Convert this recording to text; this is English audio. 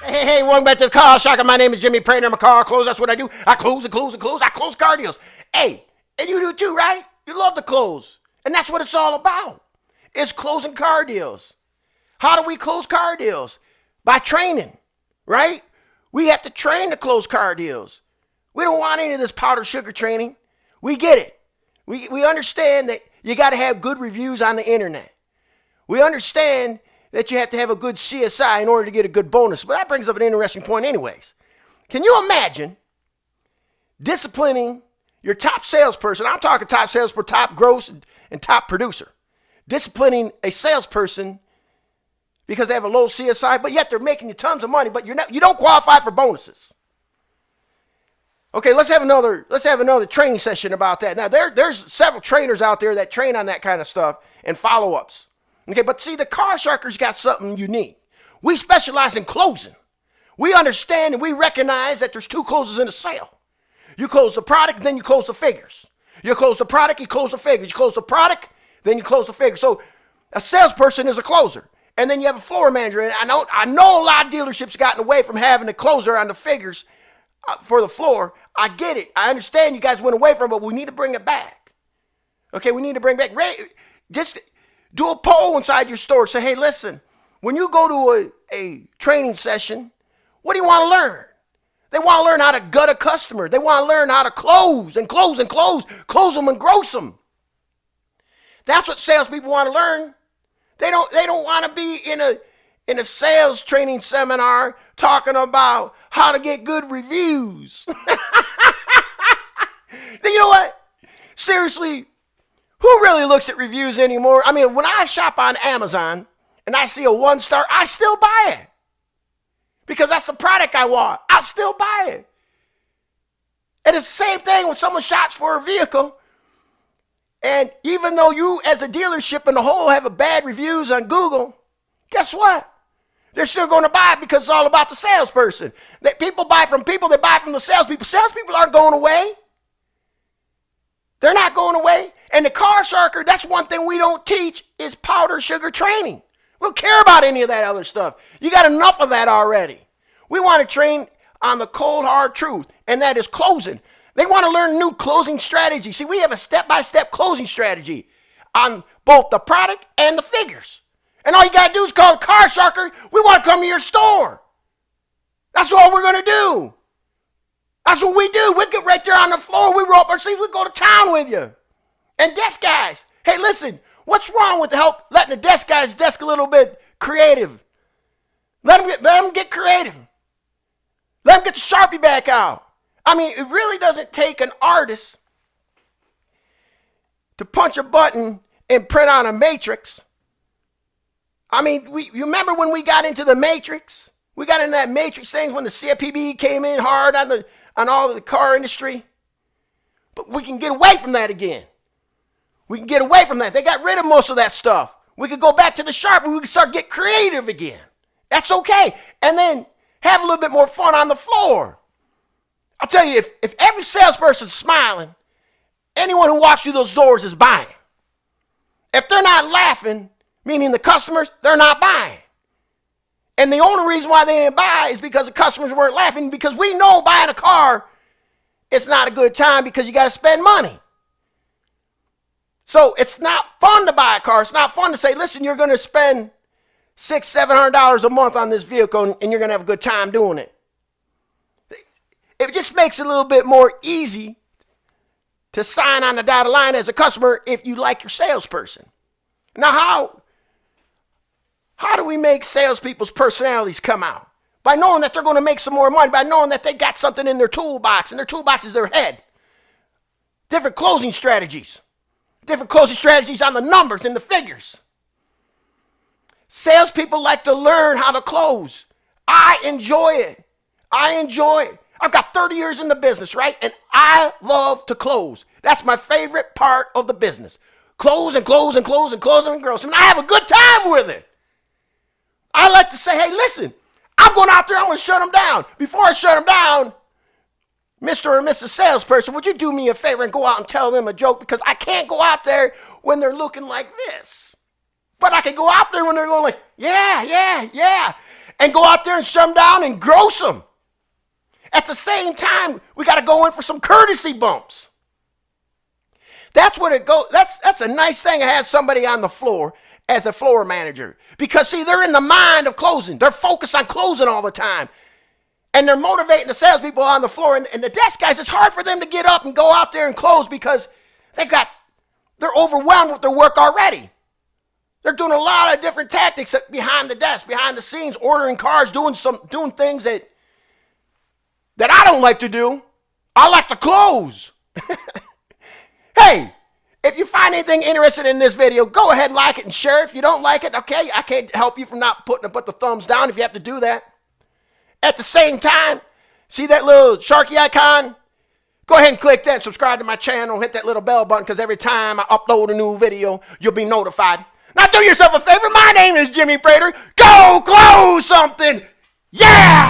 Hey, welcome back to the Car Shocker. My name is Jimmy Prater. I'm a car close. That's what I do. I close and close and close. I close car deals. Hey, and you do too, right? You love to close. And that's what it's all about. It's closing car deals. How do we close car deals? By training, right? We have to train to close car deals. We don't want any of this powder sugar training. We get it. We understand that you got to have good reviews on the internet. We understand that you have to have a good CSI in order to get a good bonus. But that brings up an interesting point anyways. Can you imagine disciplining your top salesperson? I'm talking top salesperson, top gross, and top producer. Disciplining a salesperson because they have a low CSI, but yet they're making you tons of money, but you don't qualify for bonuses. Okay, let's have another training session about that. Now, there's several trainers out there that train on that kind of stuff and follow-ups. Okay, but see, the Car Sharker's got something unique. We specialize in closing. We understand and we recognize that there's two closes in a sale. You close the product, then you close the figures. You close the product, you close the figures. You close the product, then you close the figures. So a salesperson is a closer. And then you have a floor manager. And I know a lot of dealerships gotten away from having a closer on the figures for the floor. I get it. I understand you guys went away from it, but we need to bring it back. Okay, we need to bring back. Just do a poll inside your store. Say, hey, listen, when you go to a training session, what do you want to learn? They want to learn how to gut a customer. They want to learn how to close and close and close them and gross them. That's what salespeople want to learn. They don't want to be in a sales training seminar talking about how to get good reviews. You know what? Seriously, who really looks at reviews anymore? I mean, when I shop on Amazon and I see a 1-star, I still buy it. Because that's the product I want. I still buy it. And it's the same thing when someone shops for a vehicle. And even though you as a dealership in the whole have a bad reviews on Google, guess what? They're still going to buy it because it's all about the salesperson. That people buy from people, they buy from the salespeople. Salespeople aren't going away. They're not going away. And the Car Sharker, that's one thing we don't teach is powder sugar training. We don't care about any of that other stuff. You got enough of that already. We want to train on the cold, hard truth, and that is closing. They want to learn new closing strategy. See, we have a step-by-step closing strategy on both the product and the figures. And all you got to do is call the Car Sharker. We want to come to your store. That's all we're going to do. That's what we do. We get right there on the floor. We roll up our sleeves. We go to town with you. And desk guys, hey, listen, what's wrong with letting the desk guys desk a little bit creative? Let them get creative. Let them get the Sharpie back out. I mean, it really doesn't take an artist to punch a button and print on a matrix. I mean, you remember when we got into the matrix? We got into that matrix thing when the CFPB came in hard on all of the car industry. But we can get away from that again. We can get away from that. They got rid of most of that stuff. We could go back to the Sharpie. We can start get creative again. That's okay. And then have a little bit more fun on the floor. I'll tell you, if every salesperson's smiling, anyone who walks through those doors is buying. If they're not laughing, meaning the customers, they're not buying. And the only reason why they didn't buy is because the customers weren't laughing, because we know buying a car, it's not a good time because you got to spend money. So it's not fun to buy a car. It's not fun to say, listen, you're going to spend $600-700 a month on this vehicle and you're going to have a good time doing it. It just makes it a little bit more easy to sign on the dotted line as a customer if you like your salesperson. Now, how do we make salespeople's personalities come out? By knowing that they're going to make some more money, by knowing that they got something in their toolbox, and their toolbox is their head. Different closing strategies. Different closing strategies on the numbers and the figures. Salespeople like to learn how to close. I enjoy it. I've got 30 years in the business, right? And I love to close. That's my favorite part of the business. Close and close and close and close and close. And I have a good time with it. I like to say, hey, listen, I'm going out there, I'm going to shut them down. Before I shut them down, Mr. or Mrs. Salesperson, would you do me a favor and go out and tell them a joke? Because I can't go out there when they're looking like this. But I can go out there when they're going like, yeah. and go out there and shut them down and gross them. At the same time, we got to go in for some courtesy bumps. That's what it goes. That's a nice thing to have somebody on the floor as a floor manager. Because, see, they're in the mind of closing. They're focused on closing all the time. And they're motivating the salespeople on the floor. And the desk guys, it's hard for them to get up and go out there and close because they're overwhelmed with their work already. They're doing a lot of different tactics behind the desk, behind the scenes, ordering cars, doing things that I don't like to do. I like to close. Hey, if you find anything interesting in this video, go ahead, like it, and share. If you don't like it, okay, I can't help you from not put the thumbs down if you have to do that. At the same time, see that little sharky icon? Go ahead and click that and subscribe to my channel. Hit that little bell button because every time I upload a new video, you'll be notified. Now do yourself a favor. My name is Jimmy Prater. Go close something. Yeah!